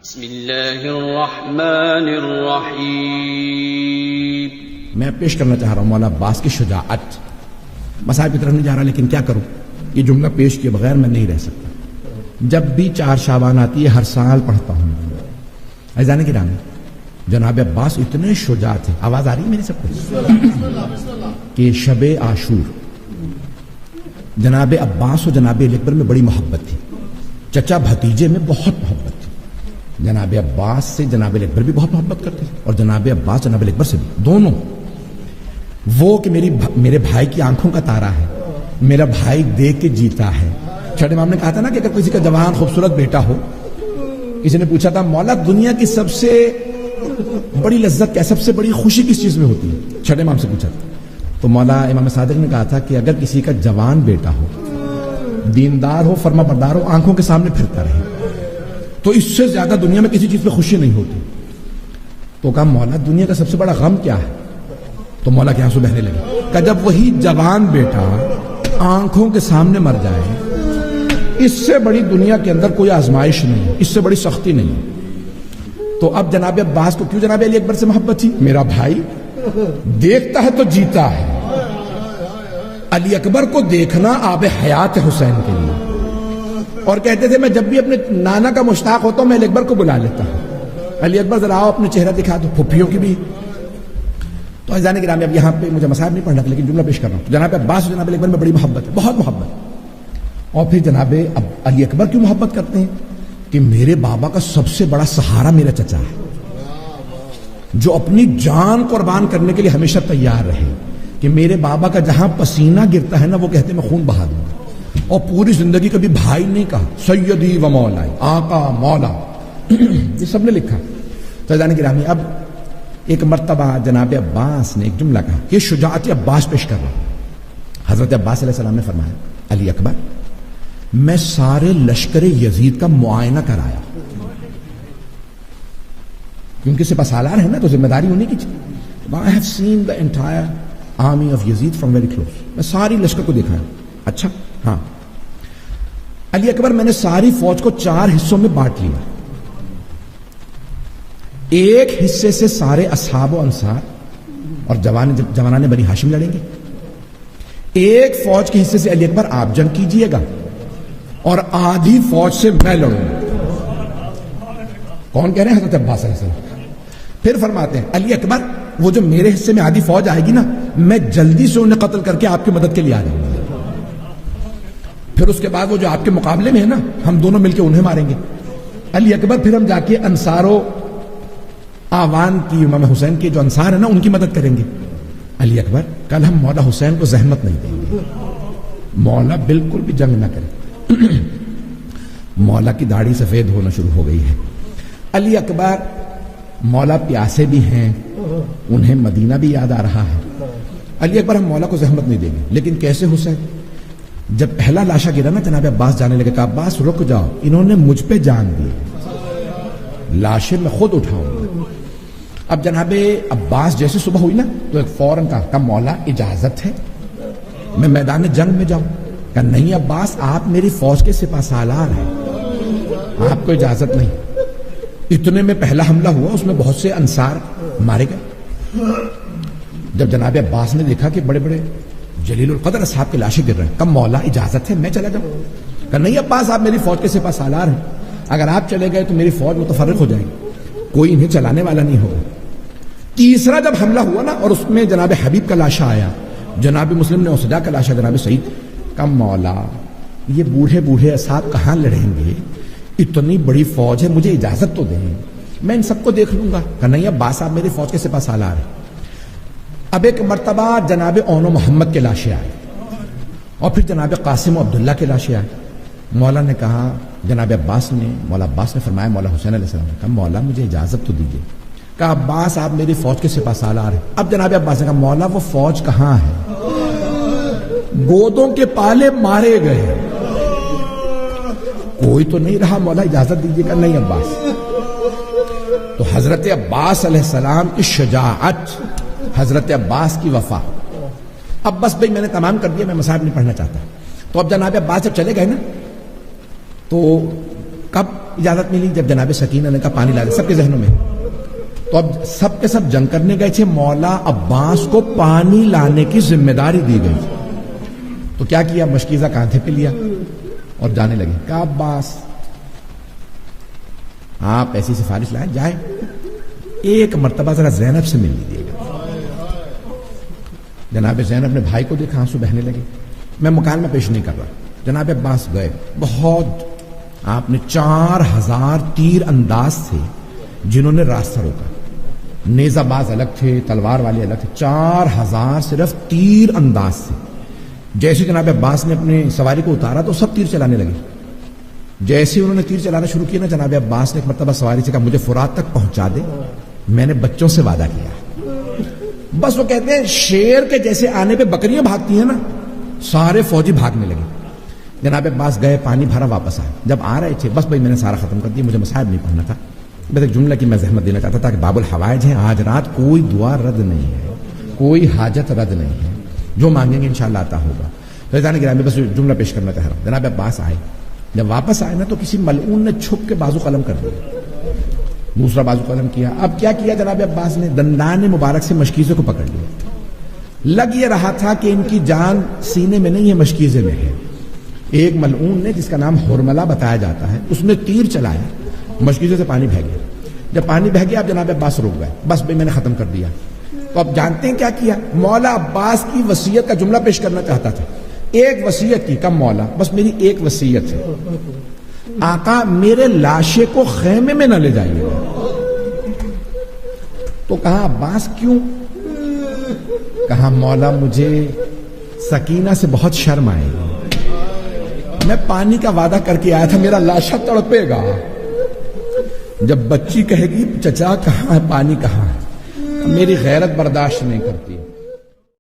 بسم اللہ الرحمن الرحیم. میں پیش کرنا چاہ رہا ہوں مولا عباس کی شجاعت. مصاحب کی طرف نہیں جا رہا لیکن کیا کروں، یہ جملہ پیش کیے بغیر میں نہیں رہ سکتا. جب بھی 4 شعبان آتی ہے ہر سال پڑھتا ہوں. عزیزان گرامی، جناب عباس اتنے شجاع تھے. آواز آ رہی ہے میری سب کو؟ کہ شب عاشور جناب عباس و جناب علی اکبر میں بڑی محبت تھی. چچا بھتیجے میں بہت محبت تھی. جناب عباس سے جناب علی اکبر بھی بہت محبت کرتے تھے اور جناب عباس جناب علی اکبر سے بھی، دونوں. وہ کہ میرے بھائی کی آنکھوں کا تارا ہے، میرا بھائی دیکھ کے جیتا ہے. چھٹے امام نے کہا تھا نا کہ اگر کسی کا جوان خوبصورت بیٹا ہو، کسی نے پوچھا تھا مولا دنیا کی سب سے بڑی لذت کیا، سب سے بڑی خوشی کس چیز میں ہوتی ہے؟ چھٹے امام سے پوچھا تھا تو مولا امام صادق نے کہا تھا کہ اگر کسی کا جوان بیٹا ہو، دیندار ہو، فرما بردار ہو، آنکھوں کے سامنے پھرتا رہے، تو اس سے زیادہ دنیا میں کسی چیز پہ خوشی نہیں ہوتی. تو کہا مولا دنیا کا سب سے بڑا غم کیا ہے؟ تو مولا کے آنسو بہنے لگے. کہ جب وہی جوان بیٹا آنکھوں کے سامنے مر جائے، اس سے بڑی دنیا کے اندر کوئی آزمائش نہیں ہے، اس سے بڑی سختی نہیں ہے. تو اب جناب عباس کو کیوں جناب علی اکبر سے محبت تھی؟ میرا بھائی دیکھتا ہے تو جیتا ہے. علی اکبر کو دیکھنا آب حیات حسین کے لیے. اور کہتے تھے میں جب بھی اپنے نانا کا مشتاق ہوتا ہوں میں علی اکبر کو بلا لیتا ہوں. علی اکبر ذرا آؤ اپنے چہرہ دکھا دو. پھپھیوں کی بھی. تو عزیزان گرامی اب یہاں پہ مجھے مصاحب نہیں پڑھنا تھا لیکن جملہ پیش کر رہا ہوں. جناب عباس اور جناب علی اکبر میں بڑی محبت ہے، بہت محبت. اور پھر جناب علی اکبر کیوں محبت کرتے ہیں؟ کہ میرے بابا کا سب سے بڑا سہارا میرا چچا ہے، جو اپنی جان قربان کرنے کے لیے ہمیشہ تیار رہے. کہ میرے بابا کا جہاں پسینہ گرتا ہے نا وہ کہتے ہیں میں خون بہا دوں گا. اور پوری زندگی کبھی بھائی نہیں کہا، سیدی و مولائی، آقا مولا، یہ سب نے لکھا. تو عزیزان گرامی اب ایک مرتبہ جناب عباس نے ایک جملہ کہا کہ شجاعت عباس پیش کر رہا ہوں. حضرت عباس علیہ السلام نے فرمایا علی اکبر میں سارے لشکر یزید کا معائنہ کرایا، کیونکہ سپہ سالار ہے نا تو ذمہ داری انہیں کی تھی. I have seen the entire army of Yazid from very close. میں ساری لشکر کو دیکھا ہے. اچھا ہاں علی اکبر میں نے ساری فوج کو 4 حصوں میں بانٹ لیا. ایک حصے سے سارے اصحاب و انصار اور جوانان بنی ہاشم لڑیں گے. ایک فوج کے حصے سے علی اکبر آپ جنگ کیجئے گا اور آدھی فوج سے میں لڑوں گا. کون کہہ رہے ہیں؟ حضرت عباس علیہ السلام. پھر فرماتے ہیں علی اکبر وہ جو میرے حصے میں آدھی فوج آئے گی نا میں جلدی سے انہیں قتل کر کے آپ کی مدد کے لیے آ جاؤں گا. پھر اس کے بعد وہ جو آپ کے مقابلے میں ہے نا ہم دونوں مل کے انہیں ماریں گے. علی اکبر پھر ہم جا کے انصاروں آوان کی امام حسین کے جو انصار ہیں نا ان کی مدد کریں گے. علی اکبر کل ہم مولا حسین کو زحمت نہیں دیں گے، مولا بالکل بھی جنگ نہ کرے. مولا کی داڑھی سفید ہونا شروع ہو گئی ہے. علی اکبر مولا پیاسے بھی ہیں، انہیں مدینہ بھی یاد آ رہا ہے. علی اکبر ہم مولا کو زحمت نہیں دیں گے. لیکن کیسے حسین؟ جب پہلا لاشا گرا نا جناب عباس جانے لگے. کہا عباس رک جاؤ، انہوں نے مجھ پہ جان دی، لاشیں میں خود اٹھاؤں گا. اب جناب عباس جیسے صبح ہوئی نا تو ایک فوراً کہا مولا اجازت ہے میں میدان جنگ میں جاؤں؟ کہا نہیں عباس آپ میری فوج کے سپہ سالار ہیں، آپ کو اجازت نہیں. اتنے میں پہلا حملہ ہوا، اس میں بہت سے انصار مارے گئے. جب جناب عباس نے دیکھا کہ بڑے بڑے جلیل القدر اصحاب کے لاشیں گر رہے ہیں، کہا مولا اجازت ہے میں چلا جاؤں؟ کہا نہیں عباس آپ میری فوج کے سپہ سالار ہیں، اگر آپ چلے گئے تو میری فوج متفرق ہو جائے گی، کوئی انہیں چلانے والا نہیں ہوگا. تیسرا جب حملہ ہوا نا اور اس میں جناب حبیب کا لاشا آیا، جناب مسلم نے اسجا کا لاشا، جناب سعید. کہا مولا یہ بوڑھے بوڑھے اصحاب کہاں لڑیں گے، اتنی بڑی فوج ہے، مجھے اجازت تو دیں، میں ان سب کو دیکھ لوں گا. کہ نہیں عباس آپ میری فوج کے سپہ سالار ہیں. اب ایک مرتبہ جناب اون و محمد کے لاشیں آئے اور پھر جناب قاسم و عبداللہ کے لاشیں آئے. مولا نے کہا جناب عباس نے فرمایا مولا حسین علیہ السلام نے کہا مولا مجھے اجازت تو دیجیے. کہا عباس آپ میری فوج کے سپہ سالار ہیں. اب جناب عباس نے کہا مولا وہ فوج کہاں ہے؟ گودوں کے پالے مارے گئے، کوئی تو نہیں رہا، مولا اجازت دیجیے. کہ نہیں عباس. تو حضرت عباس علیہ السلام کی شجاعت، حضرت عباس کی وفا. اب بس بھائی میں نے تمام کر دیا، میں مصاحب نہیں پڑھنا چاہتا. تو اب جناب عباس جب چلے گئے نا تو کب اجازت ملی جب جناب سکینہ نے کہا پانی لا دے سب کے ذہنوں میں. تو اب سب کے سب جنگ کرنے گئے تھے, مولا عباس کو پانی لانے کی ذمہ داری دی گئی. تو کیا کیا, مشکیزہ کاندھے پہ لیا اور جانے لگے. کہا عباس آپ ایسی سفارش لائیں, جائیں ایک مرتبہ ذرا زینب سے مل لیجیے گا. جناب زینب نے بھائی کو دیکھا, آنسو بہنے لگے. میں مکالمہ پیش نہیں کر رہا. جناب عباس گئے, بہت آپ نے 4000 تیر انداز تھے جنہوں نے راستہ روکا. نیزہ باز الگ تھے, تلوار والے الگ تھے, 4000 صرف تیر انداز تھے. جیسے جناب عباس نے اپنے سواری کو اتارا تو سب تیر چلانے لگے. جیسے انہوں نے تیر چلانا شروع کیا نا, جناب عباس نے ایک مرتبہ سواری سے کہا مجھے فرات تک پہنچا دے, میں نے بچوں سے وعدہ کیا. بس وہ کہتے ہیں شیر کے جیسے آنے پہ بکریاں بھاگتی ہیں نا, سارے فوجی بھاگنے لگے. جناب عباس گئے, پانی بھرا, واپس آئے. جب آ رہے تھے بس بھائی میں نے سارا ختم کر دیا, مجھے مصائب نہیں پڑھنا تھا. بس ایک جملہ کی میں زحمت دینا چاہتا تھا کہ باب الحوائج ہیں, آج رات کوئی دعا رد نہیں ہے, کوئی حاجت رد نہیں ہے, جو مانگیں گے انشاءاللہ عطا ہوگا. فیضان گرامی بس جملہ پیش کرنا چاہ رہا ہوں. جناب عباس آئے, جب واپس آئے نا تو کسی ملعون نے چھپ کے بازو قلم کر دیا, دوسرا بازو قلم کیا. اب کیا کیا جناب عباس نے, دندان مبارک سے مشکیزے کو پکڑ لیا. لگ یہ رہا تھا کہ ان کی جان سینے میں نہیں ہے, مشکیزے میں ہے. ایک ملعون نے جس کا نام ہرملہ بتایا جاتا ہے, اس نے تیر چلایا, مشکیزے سے پانی بہہ گیا. جب پانی بہہ گیا اب جناب عباس رک گئے, بس بھائی میں نے ختم کر دیا. تو اب جانتے ہیں کیا کیا, مولا عباس کی وصیت کا جملہ پیش کرنا چاہتا تھا. ایک وصیت کی, کم مولا بس میری ایک وصیت ہے, آقا میرے لاشے کو خیمے میں نہ لے جائیے گا. تو کہا عباس کیوں؟ کہا مولا مجھے سکینہ سے بہت شرم آئے گی, میں پانی کا وعدہ کر کے آیا تھا, میرا لاشا تڑپے گا. جب بچی کہے گی چچا کہاں ہے, پانی کہاں ہے, میری غیرت برداشت نہیں کرتی.